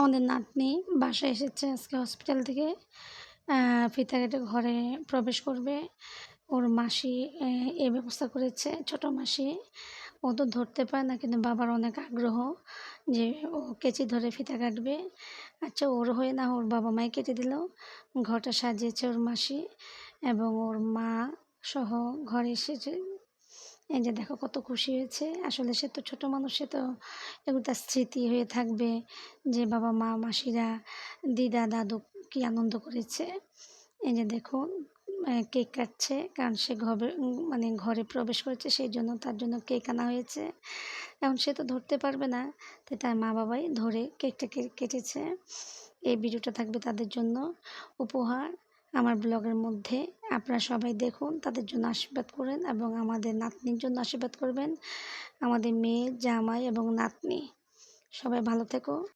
আমাদের নাতনি বাসায় এসেছে আজকে হসপিটাল থেকে। ফিতা কেটে ঘরে প্রবেশ করবে। ওর মাসি এই ব্যবস্থা করেছে, ছোটো মাসি। ও তো ধরতে পারে না, কিন্তু বাবার অনেক আগ্রহ যে ও কেচি ধরে ফিতা কাটবে। আচ্ছা, ওর হয়ে না ওর বাবা মাই কেটে দিল। ঘরটা সাজিয়েছে ওর মাসি এবং ওর মা সহ ঘরে এসেছে। এই যে দেখো কত খুশি হয়েছে। আসলে সে তো ছোটো মানুষ, সে তো এগুলো তার স্মৃতি হয়ে থাকবে যে বাবা মা মাসিরা দিদা দাদু কী আনন্দ করেছে। এই যে দেখুন কেক কাটছে, কারণ সে ঘরে প্রবেশ করেছে, সেই জন্য তার জন্য কেক আনা হয়েছে। এখন সে তো ধরতে পারবে না, তাই তার মা বাবাই ধরে কেকটাকে কেটেছে। এই ভিডিওটা থাকবে তাদের জন্য উপহার আমার ব্লগের মধ্যে। আপনারা সবাই দেখুন, তাদের জন্য আশীর্বাদ করেন এবং আমাদের নাতনির জন্য আশীর্বাদ করবেন। আমাদের মেয়ে, জামাই এবং নাতনি সবাই ভালো থেকো।